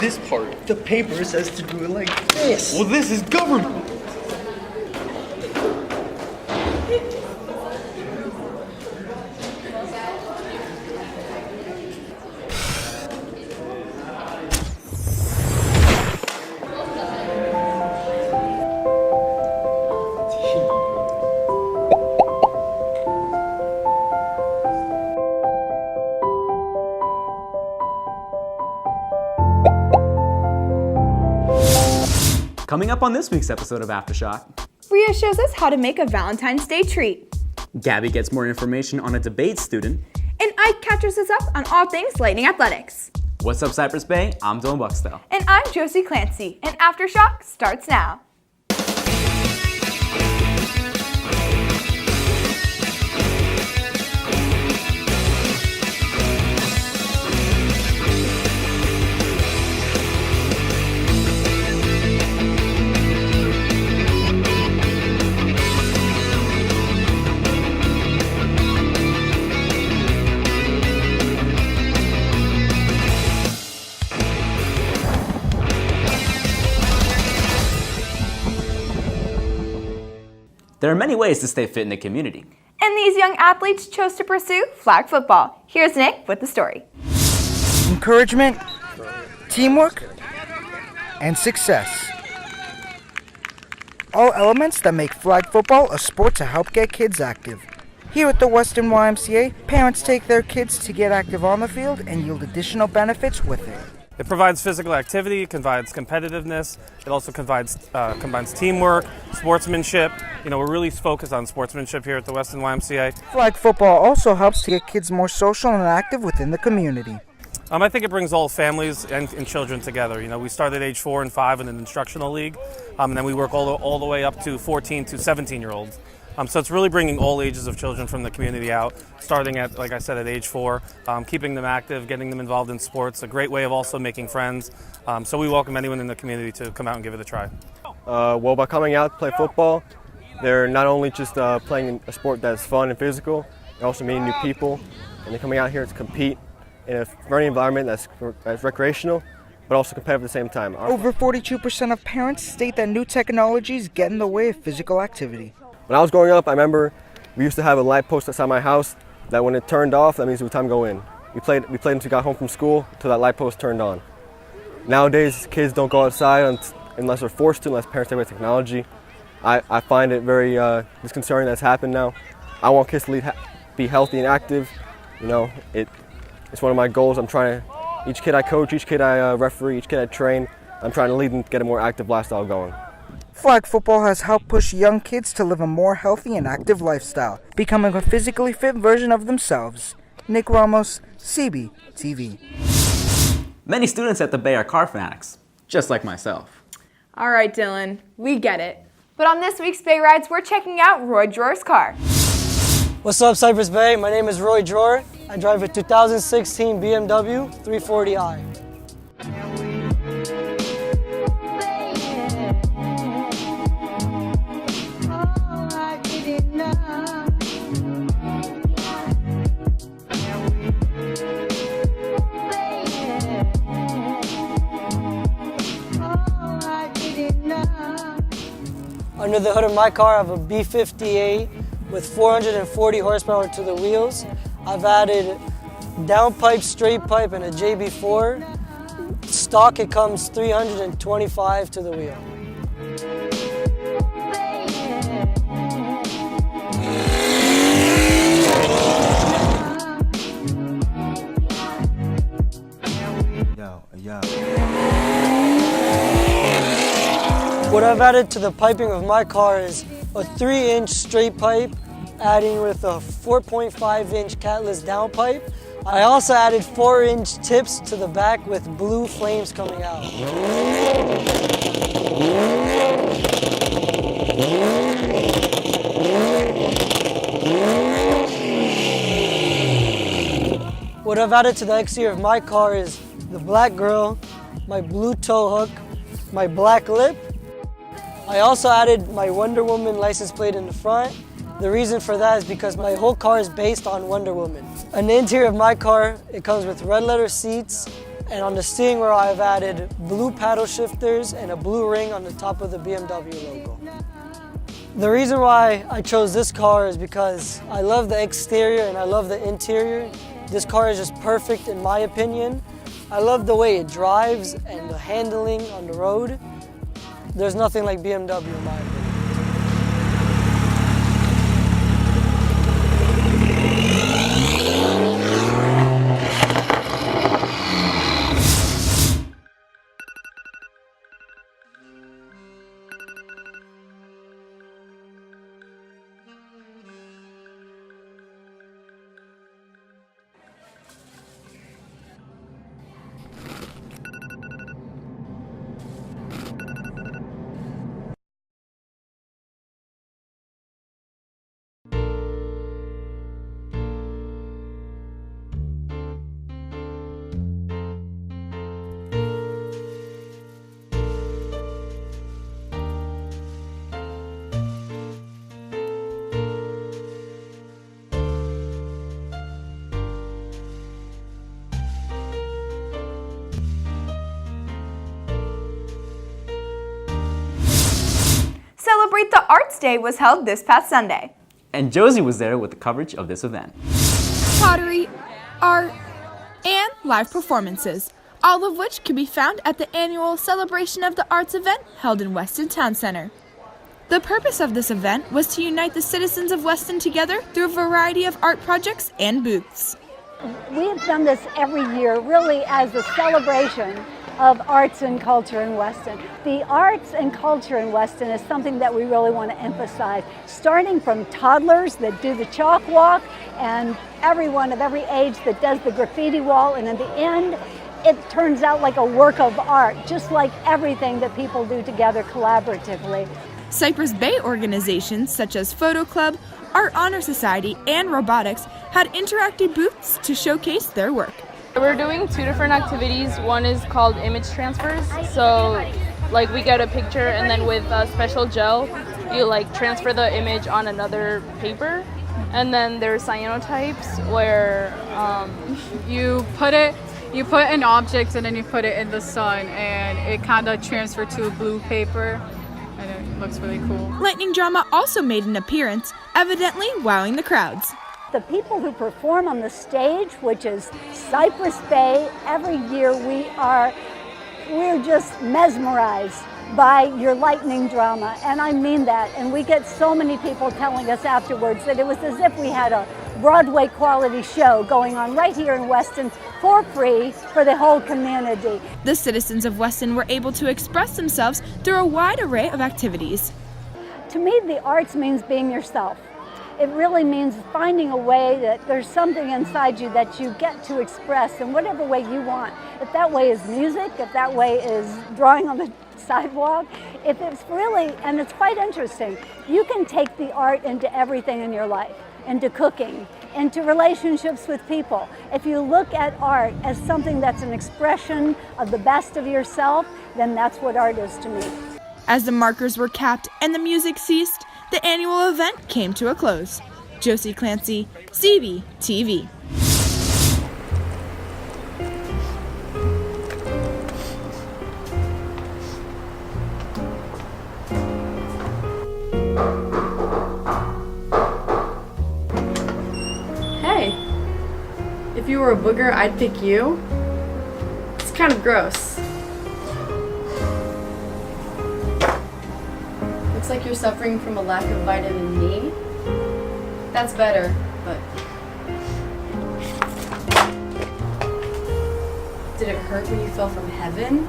this part. The paper says to do it like this. Well, this is government. Coming up on this week's episode of Aftershock, Rhea shows us how to make a Valentine's Day treat. Gabby gets more information on a debate student. And Ike catches us up on all things Lightning Athletics. What's up, Cypress Bay? I'm Dylan Buxtell. And I'm Josie Clancy, and Aftershock starts now. There are many ways to stay fit in the community. And these young athletes chose to pursue flag football. Here's Nick with the story. Encouragement, teamwork, and success. All elements that make flag football a sport to help get kids active. Here at the Western YMCA, parents take their kids to get active on the field and yield additional benefits with it. It provides physical activity, it provides competitiveness, it also combines teamwork, sportsmanship. You know, we're really focused on sportsmanship here at the Western YMCA. Flag football also helps to get kids more social and active within the community. I think it brings all families and children together. You know, we start at age 4 and 5 in an instructional league, and then we work all the way up to 14 to 17-year-olds. So it's really bringing all ages of children from the community out, starting at, like I said, at age 4, keeping them active, getting them involved in sports, a great way of also making friends. So we welcome anyone in the community to come out and give it a try. Well, by coming out to play football, they're not only just playing a sport that's fun and physical, they're also meeting new people, and they're coming out here to compete in a learning environment that's recreational, but also competitive at the same time. Over 42% of parents state that new technologies get in the way of physical activity. When I was growing up, I remember we used to have a light post outside my house that when it turned off, that means it was time to go in. We played until we got home from school, until that light post turned on. Nowadays, kids don't go outside unless they're forced to, unless parents take away technology. I find it very disconcerting that's happened now. I want kids to be healthy and active. You know, it's one of my goals. I'm trying to, each kid I coach, each kid I referee, each kid I train, I'm trying to lead them to get a more active lifestyle going. Flag football has helped push young kids to live a more healthy and active lifestyle, becoming a physically fit version of themselves. Nick Ramos, CB-TV. Many students at the Bay are car fanatics, just like myself. All right, Dylan, we get it. But on this week's Bay Rides, we're checking out Roy Drawer's car. What's up, Cypress Bay? My name is Roy Drawer. I drive a 2016 BMW 340i. Under the hood of my car, I have a B58 with 440 horsepower to the wheels. I've added downpipe, straight pipe, and a JB4. Stock, it comes 325 to the wheel. What I've added to the piping of my car is a 3-inch straight pipe, adding with a 4.5-inch catless downpipe. I also added 4-inch tips to the back with blue flames coming out. What I've added to the exterior of my car is the black grille, my blue tow hook, my black lip. I also added my Wonder Woman license plate in the front. The reason for that is because my whole car is based on Wonder Woman. On the interior of my car, it comes with red leather seats And on the steering wheel, I've added blue paddle shifters and a blue ring on the top of the BMW logo. The reason why I chose this car is because I love the exterior and I love the interior. This car is just perfect in my opinion. I love the way it drives and the handling on the road. There's nothing like BMW in my opinion. Celebrate the Arts Day was held this past Sunday. And Josie was there with the coverage of this event. Pottery, art, and live performances, all of which can be found at the annual Celebration of the Arts event held in Weston Town Center. The purpose of this event was to unite the citizens of Weston together through a variety of art projects and booths. We have done this every year really as a celebration of arts and culture in Weston. The arts and culture in Weston is something that we really want to emphasize, starting from toddlers that do the chalk walk and everyone of every age that does the graffiti wall, and in the end it turns out like a work of art, just like everything that people do together collaboratively. Cypress Bay organizations such as Photo Club, Art Honor Society, and Robotics had interactive booths to showcase their work. We're doing two different activities. One is called image transfers. So like we get a picture and then with a special gel, you like transfer the image on another paper. And then there's cyanotypes where you put an object and then you put it in the sun and it kind of transfers to a blue paper and it looks really cool. Lightning drama also made an appearance, evidently wowing the crowds. The people who perform on the stage, which is Cypress Bay, every year we're just mesmerized by your lightning drama, and I mean that. And we get so many people telling us afterwards that it was as if we had a Broadway quality show going on right here in Weston for free for the whole community. The citizens of Weston were able to express themselves through a wide array of activities. To me, the arts means being yourself. It really means finding a way that there's something inside you that you get to express in whatever way you want. If that way is music, if that way is drawing on the sidewalk, if it's really, and it's quite interesting, you can take the art into everything in your life, into cooking, into relationships with people. If you look at art as something that's an expression of the best of yourself, then that's what art is to me. As the markers were capped and the music ceased, the annual event came to a close. Josie Clancy, CB TV. Hey, if you were a booger, I'd pick you. It's kind of gross. Looks like you're suffering from a lack of vitamin D. That's better, but... Did it hurt when you fell from heaven?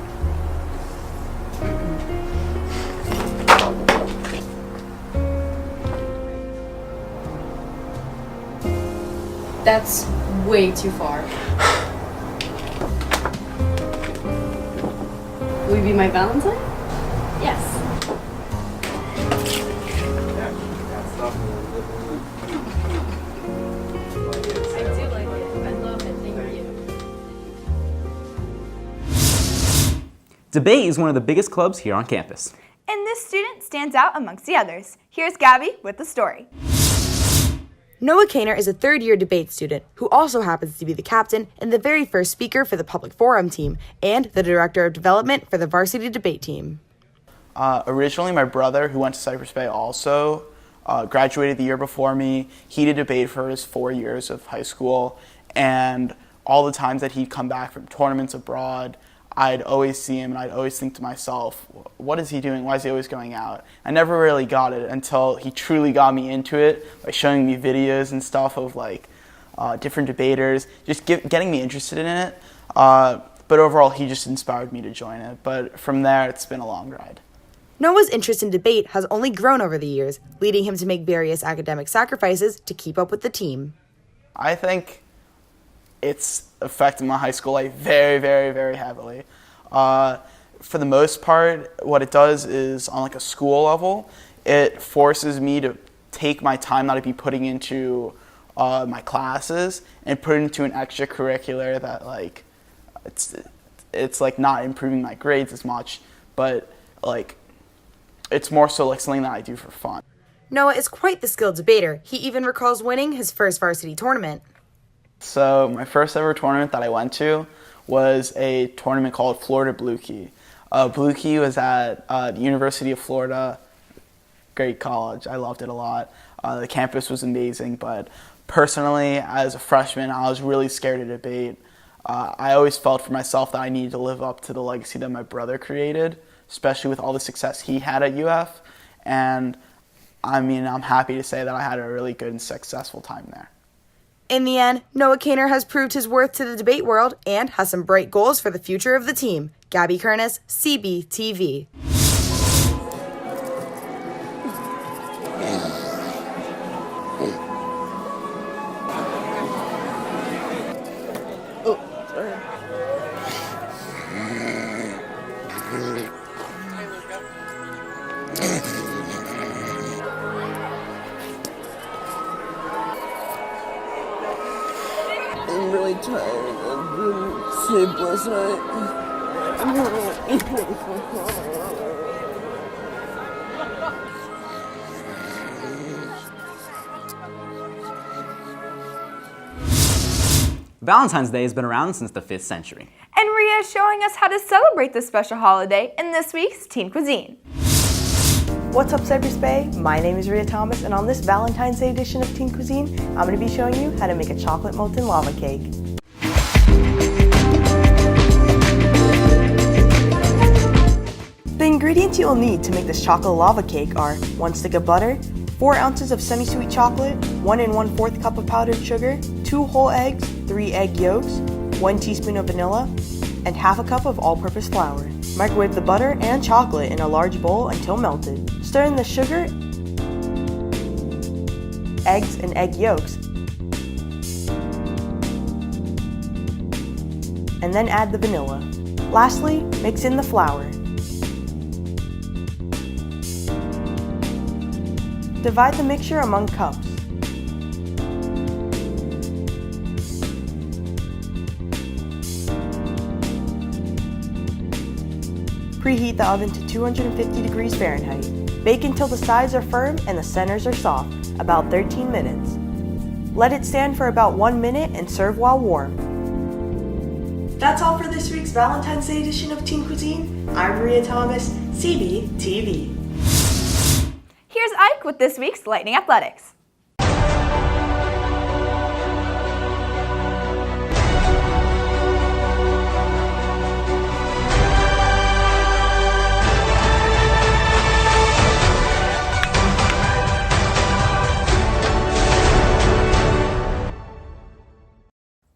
That's way too far. Will you be my Valentine? Yes. Debate is one of the biggest clubs here on campus. And this student stands out amongst the others. Here's Gabby with the story. Noah Kaner is a third-year debate student who also happens to be the captain and the very first speaker for the Public Forum team and the director of development for the varsity debate team. Originally, my brother, who went to Cypress Bay also, graduated the year before me. He did debate for his 4 years of high school, and all the times that he'd come back from tournaments abroad, I'd always see him and I'd always think to myself, what is he doing? Why is he always going out? I never really got it until he truly got me into it by showing me videos and stuff of like different debaters, just getting me interested in it. But overall, he just inspired me to join it. But from there, it's been a long ride. Noah's interest in debate has only grown over the years, leading him to make various academic sacrifices to keep up with the team. I think it's affected my high school life very, very, very heavily. For the most part, what it does is on like a school level, it forces me to take my time that I'd be putting into my classes and put it into an extracurricular that like it's like not improving my grades as much, but like it's more so like something that I do for fun. Noah is quite the skilled debater. He even recalls winning his first varsity tournament. So my first ever tournament that I went to was a tournament called Florida Blue Key. Blue Key was at the University of Florida. Great college. I loved it a lot. The campus was amazing, but personally, as a freshman, I was really scared to debate. I always felt for myself that I needed to live up to the legacy that my brother created, especially with all the success he had at UF. And I mean, I'm happy to say that I had a really good and successful time there. In the end, Noah Kaner has proved his worth to the debate world and has some bright goals for the future of the team. Gabby Kernis, CBTV. I'm really tired. I didn't sleep last night. Valentine's Day has been around since the 5th century. And Rhea is showing us how to celebrate this special holiday in this week's Teen Cuisine. What's up, Cypress Bay? My name is Rhea Thomas, and on this Valentine's Day edition of Teen Cuisine, I'm going to be showing you how to make a chocolate molten lava cake. The ingredients you will need to make this chocolate lava cake are 1 stick of butter, 4 ounces of semi-sweet chocolate, 1 1/4 cup of powdered sugar, 2 whole eggs, 3 egg yolks, 1 teaspoon of vanilla, and half a cup of all-purpose flour. Microwave the butter and chocolate in a large bowl until melted. Stir in the sugar, eggs, and egg yolks, and then add the vanilla. Lastly, mix in the flour. Divide the mixture among cups. Preheat the oven to 250 degrees Fahrenheit. Bake until the sides are firm and the centers are soft, about 13 minutes. Let it stand for about 1 minute and serve while warm. That's all for this week's Valentine's Day edition of Teen Cuisine. I'm Rhea Thomas, CBTV. Here's Ike with this week's Lightning Athletics.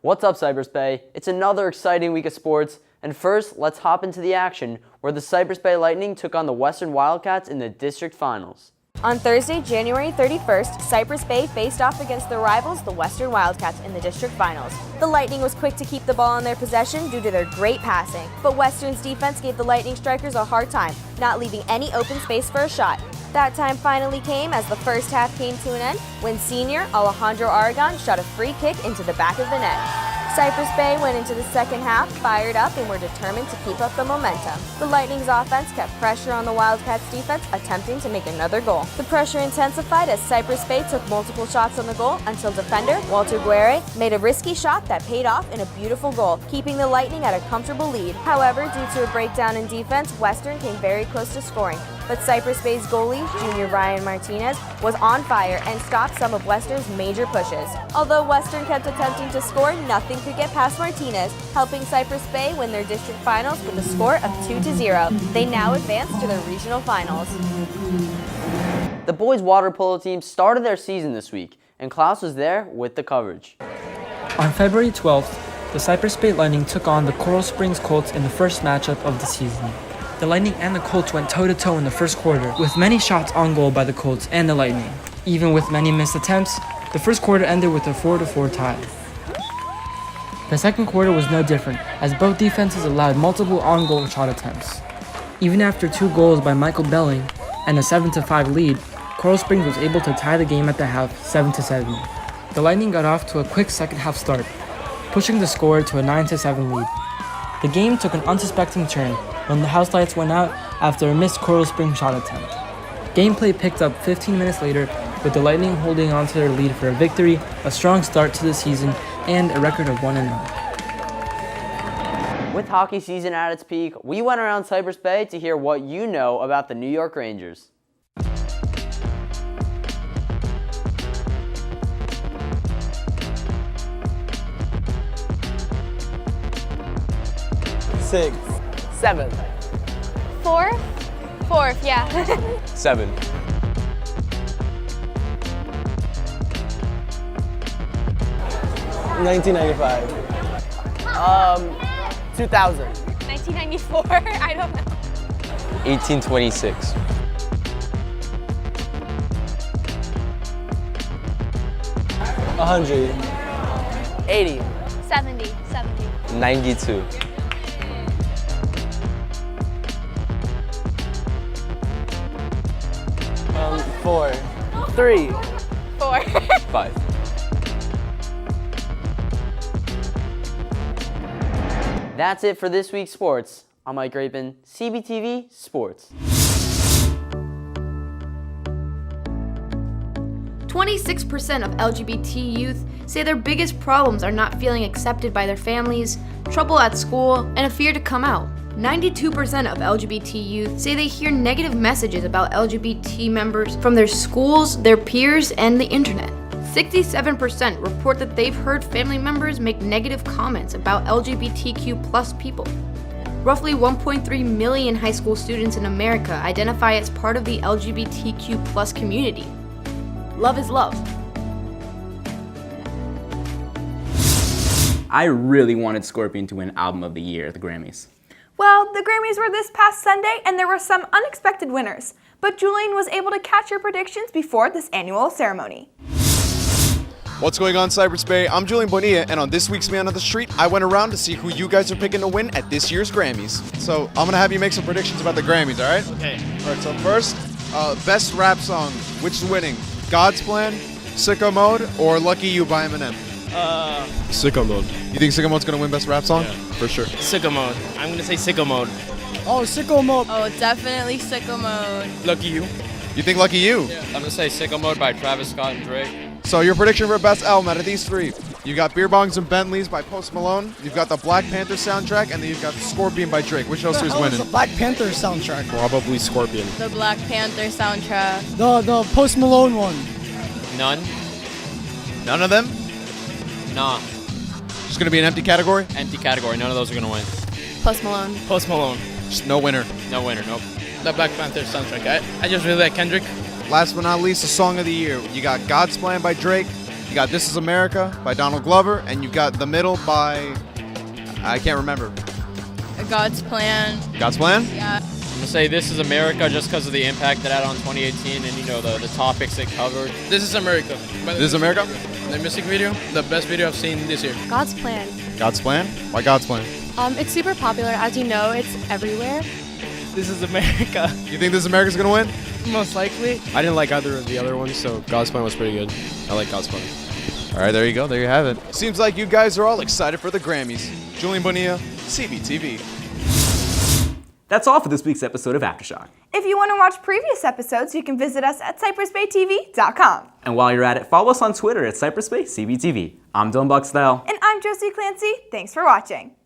What's up, Cypress Bay? It's another exciting week of sports, and first, let's hop into the action where the Cypress Bay Lightning took on the Western Wildcats in the district finals. On Thursday, January 31st, Cypress Bay faced off against their rivals, the Western Wildcats, in the district finals. The Lightning was quick to keep the ball in their possession due to their great passing, but Western's defense gave the Lightning strikers a hard time, not leaving any open space for a shot. That time finally came as the first half came to an end when senior Alejandro Aragon shot a free kick into the back of the net. Cypress Bay went into the second half fired up and were determined to keep up the momentum. The Lightning's offense kept pressure on the Wildcats' defense, attempting to make another goal. The pressure intensified as Cypress Bay took multiple shots on the goal until defender Walter Guerre made a risky shot that paid off in a beautiful goal, keeping the Lightning at a comfortable lead. However, due to a breakdown in defense, Western came very close to scoring. But Cypress Bay's goalie, junior Ryan Martinez, was on fire and stopped some of Western's major pushes. Although Western kept attempting to score, nothing could get past Martinez, helping Cypress Bay win their district finals with a score of 2-0. They now advance to the regional finals. The boys' water polo team started their season this week, and Klaus was there with the coverage. On February 12th, the Cypress Bay Lightning took on the Coral Springs Colts in the first matchup of the season. The Lightning and the Colts went toe-to-toe in the first quarter, with many shots on goal by the Colts and the Lightning. Even with many missed attempts, the first quarter ended with a 4-4 tie. The second quarter was no different, as both defenses allowed multiple on-goal shot attempts. Even after 2 goals by Michael Belling and a 7-5 lead, Coral Springs was able to tie the game at the half 7-7. The Lightning got off to a quick second half start, pushing the score to a 9-7 lead. The game took an unsuspecting turn when the house lights went out after a missed Coral Springs shot attempt. Gameplay picked up 15 minutes later, with the Lightning holding on to their lead for a victory, a strong start to the season, and a record of 1-0. With hockey season at its peak, we went around Cypress Bay to hear what you know about the New York Rangers. Six. 7. 4? 4th, yeah. 7. 1995. 2000. 1994? I don't know. 1826. 100. 80. 70. 92. 4. 3. 4. 5. That's it for this week's sports. I'm Mike Rapin, CBTV Sports. 26% of LGBT youth say their biggest problems are not feeling accepted by their families, trouble at school, and a fear to come out. 92% of LGBT youth say they hear negative messages about LGBT members from their schools, their peers, and the internet. 67% report that they've heard family members make negative comments about LGBTQ+ people. Roughly 1.3 million high school students in America identify as part of the LGBTQ+ community. Love is love. I really wanted Scorpion to win Album of the Year at the Grammys. Well, the Grammys were this past Sunday and there were some unexpected winners, but Julian was able to catch your predictions before this annual ceremony. What's going on, Cypress Bay? I'm Julian Bonilla, and on this week's Man on the Street, I went around to see who you guys are picking to win at this year's Grammys. So I'm gonna have you make some predictions about the Grammys, all right? Okay. All right, so first, best rap song, which is winning? God's Plan, Sicko Mode, or Lucky You by Eminem? Sicko Mode. You think Sicko Mode's gonna win best rap song? Yeah. For sure. Sicko Mode. I'm gonna say Sicko Mode. Oh, Sicko Mode. Oh, definitely Sicko Mode. Lucky You. You think Lucky You? Yeah. I'm gonna say Sicko Mode by Travis Scott and Drake. So your prediction for best album out of these three? You got Beer Bongs and Bentleys by Post Malone, you've got the Black Panther soundtrack, and then you've got Scorpion by Drake. Which of those two is winning? The Black Panther soundtrack. Probably Scorpion. The Black Panther soundtrack. The Post Malone one. None. None of them? Nah. Just gonna be an empty category? Empty category. None of those are gonna win. Post Malone. Post Malone. Just no winner. No winner. Nope. The Black Panther soundtrack. I just really like Kendrick. Last but not least, the song of the year. You got God's Plan by Drake, you got This Is America by Donald Glover, and you got The Middle by... I can't remember. God's Plan. God's Plan? Yeah. I'm gonna say This Is America just because of the impact it had on 2018 and, you know, the topics it covered. This Is America. This Is America? The music video, the best video I've seen this year. God's Plan. God's Plan? Why God's Plan? It's super popular. As you know, it's everywhere. This Is America. You think This Is America's gonna win? Most likely. I didn't like either of the other ones, so God's Plan was pretty good. I like God's Plan. All right, there you go. There you have it. Seems like you guys are all excited for the Grammys. Julian Bonilla, CBTV. That's all for this week's episode of Aftershock. If you want to watch previous episodes, you can visit us at cypressbaytv.com. And while you're at it, follow us on Twitter at Cypress Bay CBTV. I'm Dylan Buxtell. And I'm Josie Clancy. Thanks for watching.